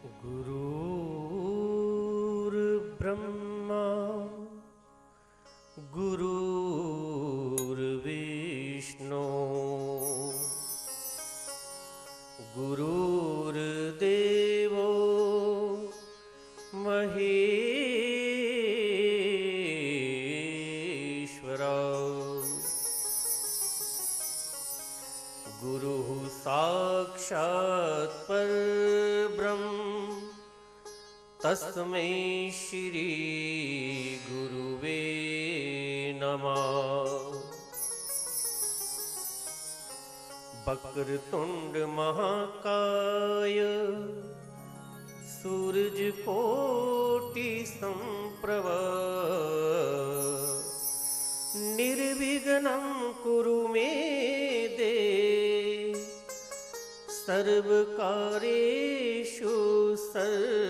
गुरुर्ब्रह्मा गुरुर्विष्णु गुरुर्देवो महेश्वरा गुरुः साक्षात् परब्रह्म तस्मै श्री गुरुवे नमः। वक्रतुंड महाकाय सूरजकोटि संप्रभ निर्विघ्नं कुरु मे देव सर्वकार्येषु सर्वदा।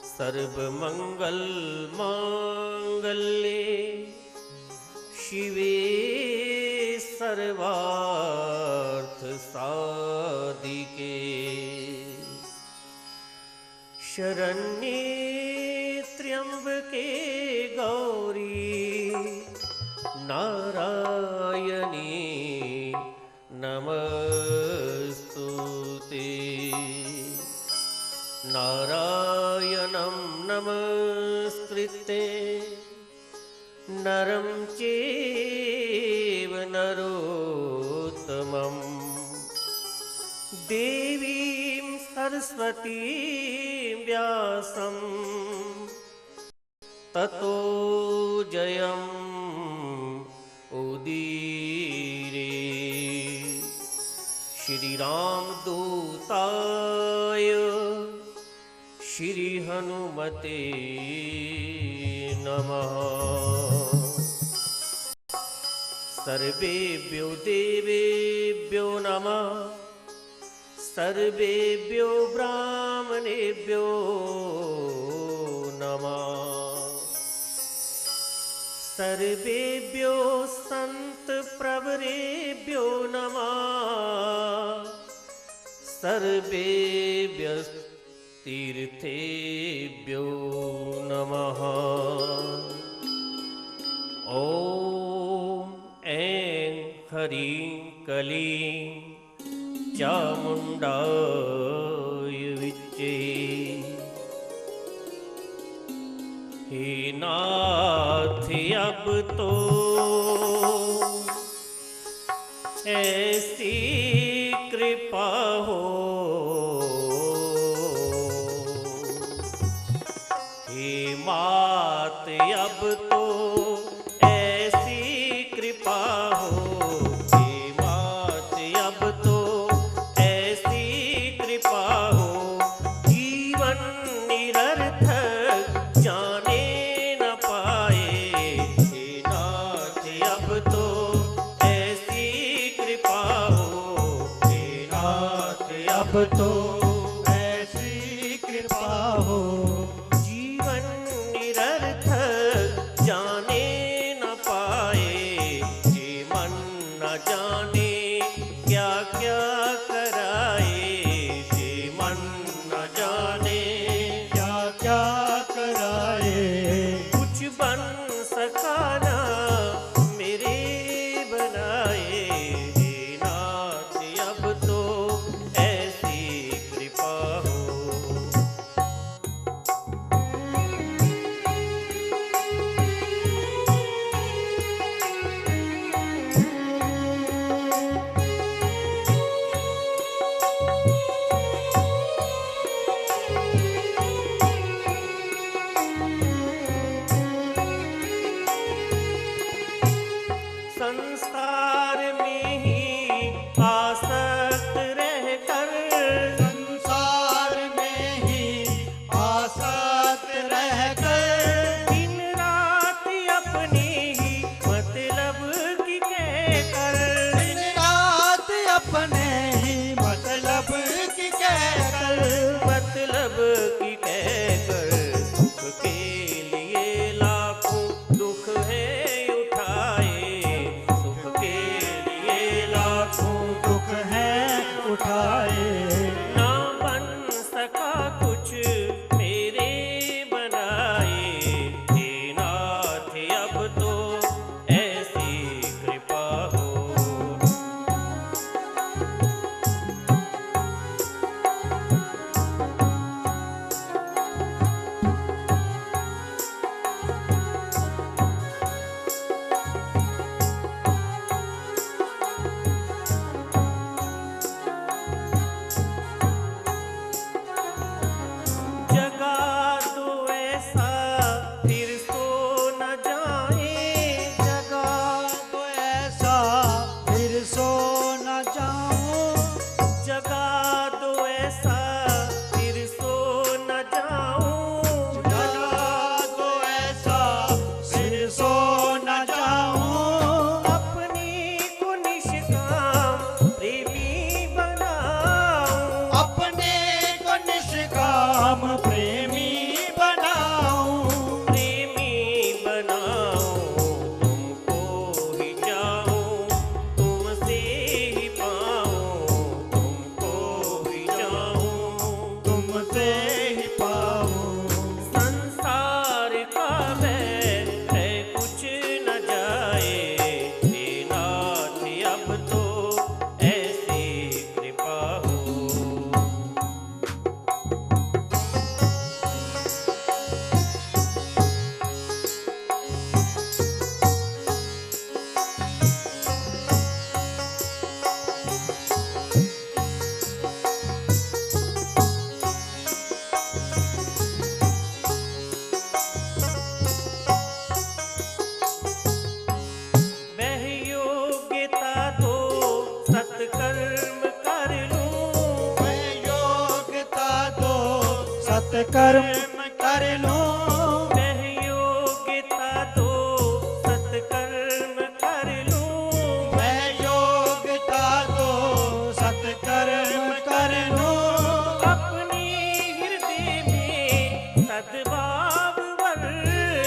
सर्वमंगल मांगल्ये शिवे सर्वार्थ साधिके शरण्ये त्र्यंबके गौरी नारायणी नमस्तुते। नारायणं नमस्कृत्य नरं चैव नरोत्तमं देवीं सरस्वतीं व्यासं ततो जयम् उदीरे। श्री राम दूताय श्री हनुमते नमः। सर्वेभ्यो देवेभ्यो नमः। सर्वेभ्यो ब्राह्मणेभ्यो नमः। सर्वेभ्यो संत प्रवरेभ्यो नमः। सर्वेभ्यः तीर्थेभ्यो नमः। ॐ ऐं ह्रीं क्लीं चामुण्डाय विच्चे। हे नाथ अब तो ऐसी कृपा हो, हे मात अब तो ऐसी कृपा हो, हे मात अब तो ऐसी कृपा हो। जीवन निरर्थक जाने न पाए, हे नाथ अब तो ऐसी कृपा हो, हे नाथ अब तो ऐसी कृपा हो। जीवन निरर्थक जाने न पाए, ये मन न जाने क्या क्या कराए, ये मन न जाने क्या क्या कराए। कुछ बन सका ना मेरे बनाए, हे नाथ अब तो ऐसी कृपा हो। संसार में ही आसक्त रहकर, संसार में ही आसक्त रहकर, दिन रात अपनी ही मतलब की कहकर, दिन रात अपने ही मतलब की कहकर, मतलब की कहकर सुख के लिए लाखों दुख है उठाए, सुख के लिए लाखों दुख सत्कर्म कर लूं। मैं योग्यता दो सत्कर्म कर लूं। मैं योग्यता दो सत्कर्म कर लूं। अपनी हृदय में सद्भाव भर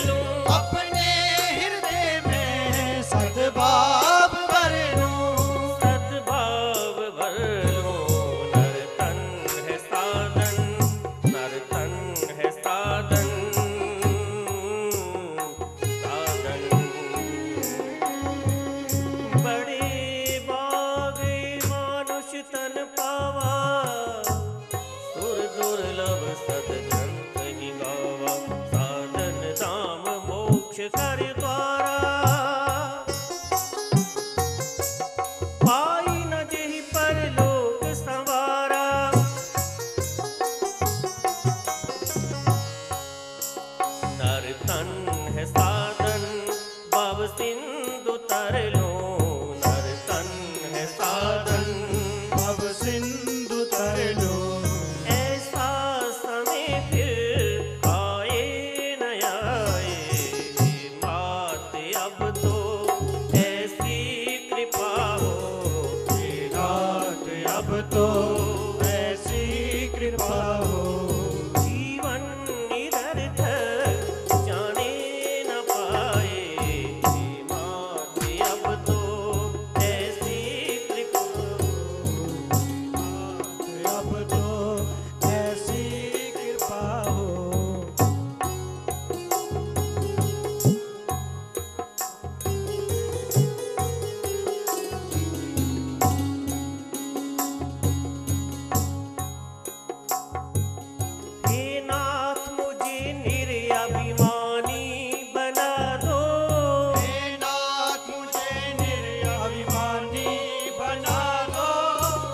लूं। अपने हृदय में सद्भाव भर लूं। सद्भाव भर लूं। नर तन है साधन, नर तन है साधन, साधन। बड़े बागे मानुष तन पावा, सुर दुर्लभ सद्ग्रंथ ही गावा। साधन धाम मोक्ष कर द्वारा, पाई न जेहि परलोक संवारा। नर तन है साधन, भव सिंधु तर लो। नर तन है साधन, भव सिंधु तर लो। ऐसा समय फिर आए न आए। मात अब तो ऐसी कृपा हो। नाथ अब तो ऐसी कृपा हो। जीवन निरर्थक जाने न पाए। मात अब तो ऐसी कृपा हो। अब तो ऐसी कृपा हो। हे नाथ मुझे निर्अभिमानी बना दो। हे नाथ मुझे निर्अभिमानी बना दो।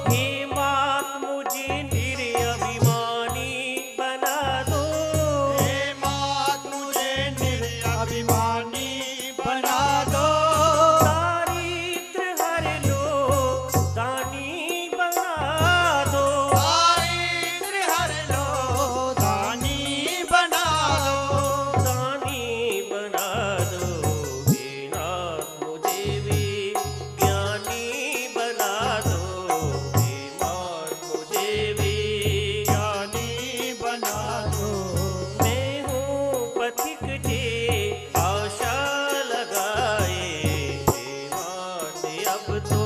हे मात मुझे निर्अभिमानी बना दो। हे मात मुझे निर्अभिमानी बना दो। दारिद्र हर लो दानी बना दो। दारिद्र हर लो दानी बना दो। दानी बना दो। हे नाथ मुझे भी ज्ञानी बना दो। हे नाथ मुझे भी ज्ञानी बना दो। मैं हूँ पथिक जे आशा लगाए। हे नाथ अब तो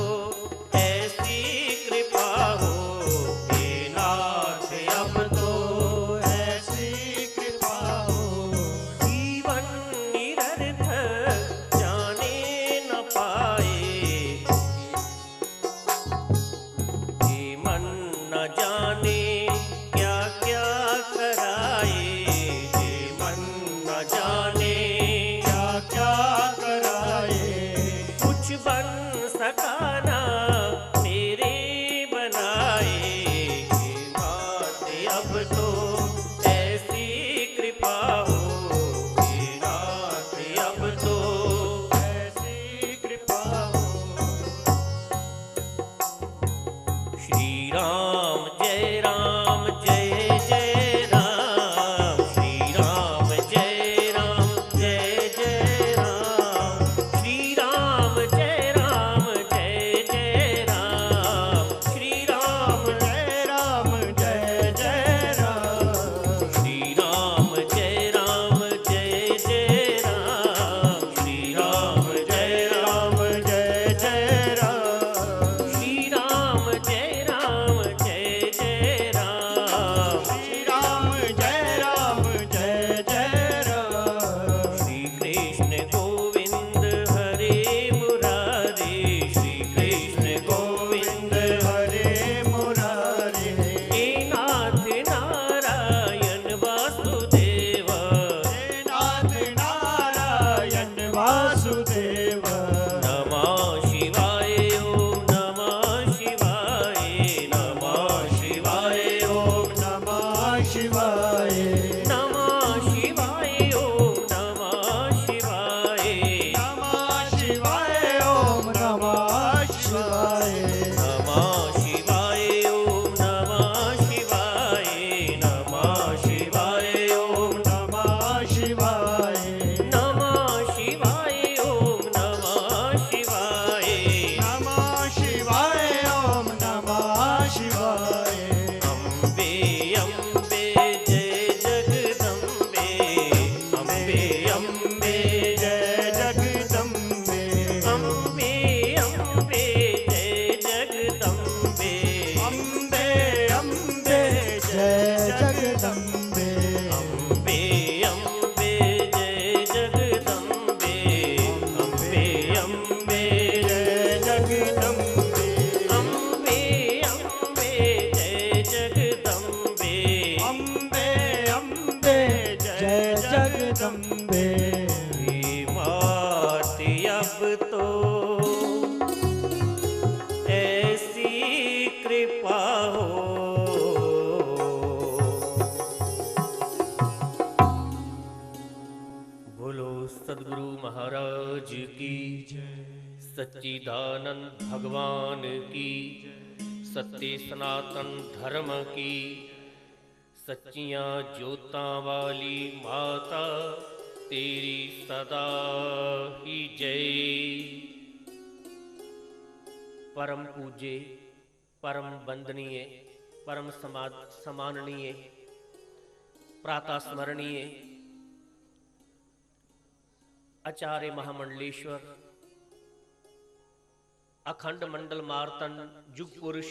ऐसी कृपा हो। हे नाथ अब तो ऐसी कृपा हो। जीवन निरर्थक जाने न पाए। ये मन न जाने क्या क्या कराए। ये मन न जाने क्या क्या कराए। कुछ बन सका ना मेरे बनाए। हे नाथ अब तो ऐसी कृपा हो। हे नाथ अब तो ऐसी कृपा हो। श्री राम जय राम जय जय राम। श्री राम जय राम जय जय राम। श्री राम जय राम जय जय राम। श्री राम जय राम जय जय राम। श्री राम जय राम जय जय राम। श्री राम जय राम जय जय राम। श्री राम जय राम जय जय राम। श्री राम जय राम जय जय राम। श्री कृष्ण गोविंद हरे मुरारी। श्री कृष्ण गोविंद हरे मुरारी। हे नाथ नारायण वासुदेव। हे नाथ नारायण वासुदेव। नमः शिवाय ओम नमः शिवाय। नमः शिवाय ओम नमः शिवाय। नमः शिवाय ओम नमः शिवाय। नमः शिवाय ओम नमः शिवाय। नमः शिवाय ओम नमः शिवाय। नमः शिवाय सच्चिदानंद भगवान की, सत्य सनातन धर्म की, सच्चियां ज्योतां वाली माता तेरी सदा ही जय। परम पूज्य, परम वंदनीय, परम सम्माननीय, प्रातः स्मरणीय आचार्य महामंडलेश्वर अखंड मंडल मार्तन युग पुरुष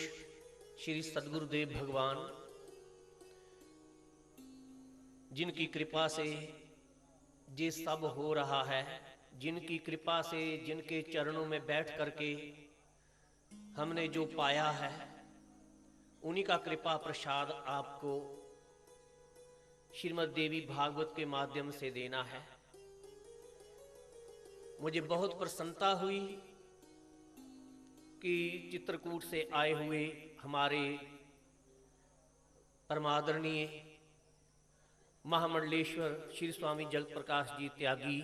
श्री सद्गुरुदेव भगवान, जिनकी कृपा से ये सब हो रहा है, जिनकी कृपा से, जिनके चरणों में बैठ करके हमने जो पाया है, उन्हीं का कृपा प्रसाद आपको श्रीमद् देवी भागवत के माध्यम से देना है। मुझे बहुत प्रसन्नता हुई कि चित्रकूट से आए हुए हमारे परमादरणीय महामंडलेश्वर श्री स्वामी जगत प्रकाश जी त्यागी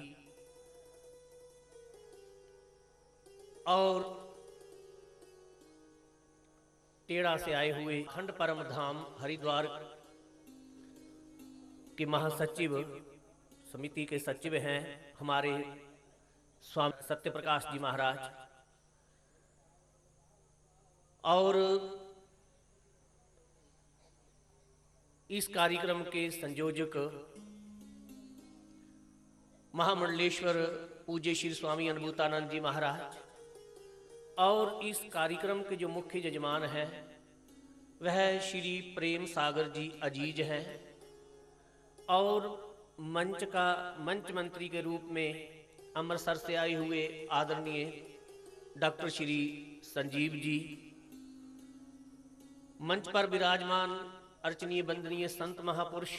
और टेढ़ा से आए हुए खंड परम धाम हरिद्वार के महासचिव समिति के सचिव हैं हमारे स्वामी सत्य प्रकाश जी महाराज, और इस कार्यक्रम के संयोजक महामंडलेश्वर पूज्य श्री स्वामी अनुभूतानंद जी महाराज, और इस कार्यक्रम के जो मुख्य यजमान हैं वह श्री प्रेम सागर जी अजीज हैं, और मंच मंत्री के रूप में अमृतसर से आए हुए आदरणीय डॉक्टर श्री संजीव जी, मंच पर विराजमान अर्चनीय वंदनीय संत महापुरुष,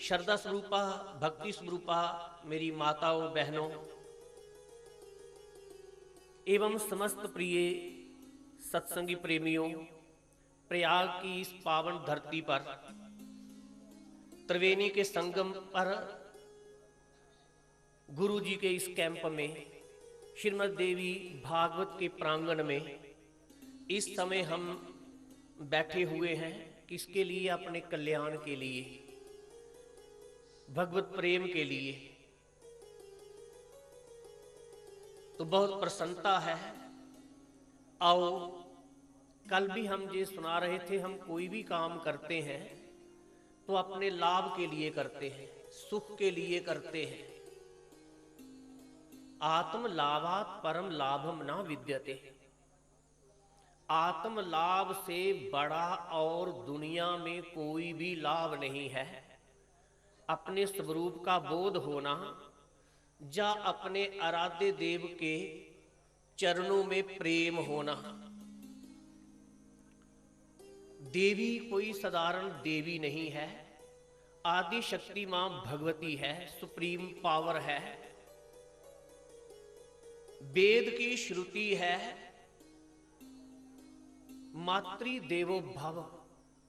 श्रद्धा स्वरूपा भक्ति स्वरूपा मेरी माताओं बहनों एवं समस्त प्रिय सत्संगी प्रेमियों, प्रयाग की इस पावन धरती पर त्रिवेणी के संगम पर गुरु जी के इस कैंप में श्रीमद् देवी भागवत के प्रांगण में इस समय हम बैठे हुए हैं। किसके लिए? अपने कल्याण के लिए, भगवत प्रेम के लिए। तो बहुत प्रसन्नता है। आओ, कल भी हम ये सुना रहे थे, हम कोई भी काम करते हैं तो अपने लाभ के लिए करते हैं, सुख के लिए करते हैं। आत्म लाभात परम लाभम न विद्यते। आत्म लाभ से बड़ा और दुनिया में कोई भी लाभ नहीं है। अपने स्वरूप का बोध होना, या अपने आराध्य देव के चरणों में प्रेम होना। देवी कोई साधारण देवी नहीं है, आदि शक्ति मां भगवती है, सुप्रीम पावर है। वेद की श्रुति है, मातृ देवो भव,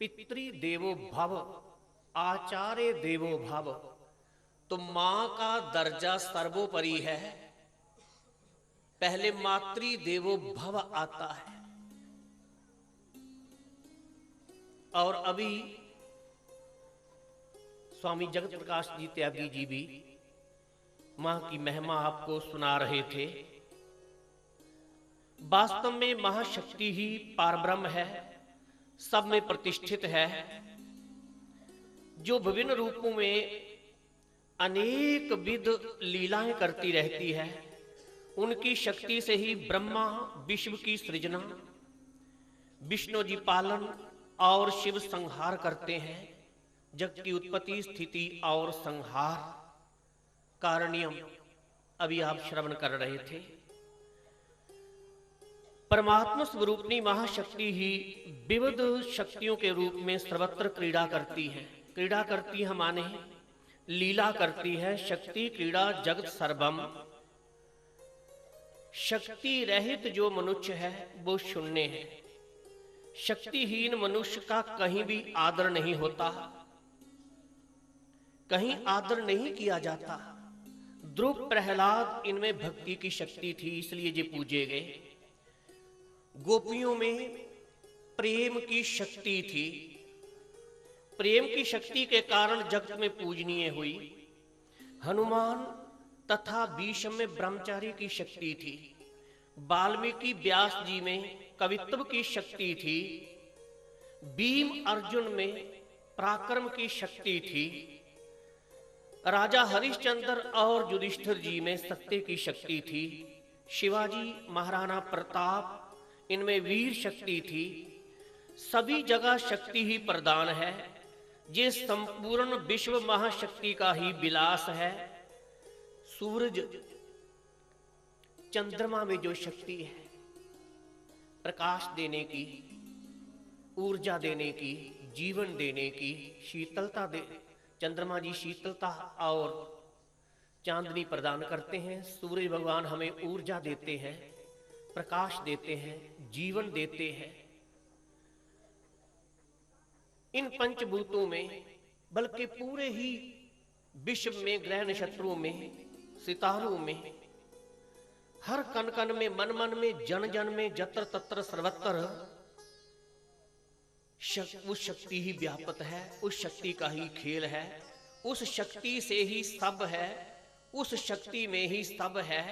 पितृ देवो भव, आचार्य देवो भव। तो मां का दर्जा सर्वोपरि है, पहले मातृ देवो भव आता है। और अभी स्वामी जगत प्रकाश जी त्यागी जी भी मां की महिमा आपको सुना रहे थे। वास्तव में महाशक्ति ही पारब्रह्म है, सब में प्रतिष्ठित है, जो विभिन्न रूपों में अनेक विध लीलाएं करती रहती है। उनकी शक्ति से ही ब्रह्मा विश्व की सृजना, विष्णु जी पालन और शिव संहार करते हैं। जगत की उत्पत्ति, स्थिति और संहार कारणियम अभी आप श्रवण कर रहे थे। परमात्मा स्वरूपनी महाशक्ति ही विविध शक्तियों के रूप में सर्वत्र क्रीड़ा करती है। क्रीड़ा करती है माने लीला करती है। शक्ति क्रीड़ा जगत सर्वम। शक्ति रहित जो मनुष्य है वो शून्य है। शक्तिहीन मनुष्य का कहीं भी आदर नहीं होता, कहीं आदर नहीं किया जाता। ध्रुव प्रहलाद इनमें भक्ति की शक्ति थी, इसलिए ये पूजे गए। गोपियों में प्रेम की शक्ति थी, प्रेम की शक्ति के कारण जगत में पूजनीय हुई। हनुमान तथा भीष्म में ब्रह्मचारी की शक्ति थी, वाल्मीकि व्यास जी में कवित्व की शक्ति थी, भीम अर्जुन में पराक्रम की शक्ति थी, राजा हरिश्चंद्र और युधिष्ठिर जी में सत्य की शक्ति थी, शिवाजी महाराणा प्रताप इनमें वीर शक्ति थी। सभी जगह शक्ति ही प्रदान है, ये संपूर्ण विश्व महाशक्ति का ही विलास है। सूरज चंद्रमा में जो शक्ति है, प्रकाश देने की, ऊर्जा देने की, जीवन देने की, शीतलता दे, चंद्रमा जी शीतलता और चांदनी प्रदान करते हैं। सूर्य भगवान हमें ऊर्जा देते हैं, प्रकाश देते हैं, जीवन देते हैं। इन पंचभूतों में, बल्कि पूरे ही विश्व में, ग्रह नक्षत्रों में, सितारों में, हर कण कण में, मन मन में, जन जन में, जत्र तत्र सर्वत्र उस शक्ति ही व्यापक है, उस शक्ति का ही खेल है, उस शक्ति से ही सब है, उस शक्ति में ही सब है।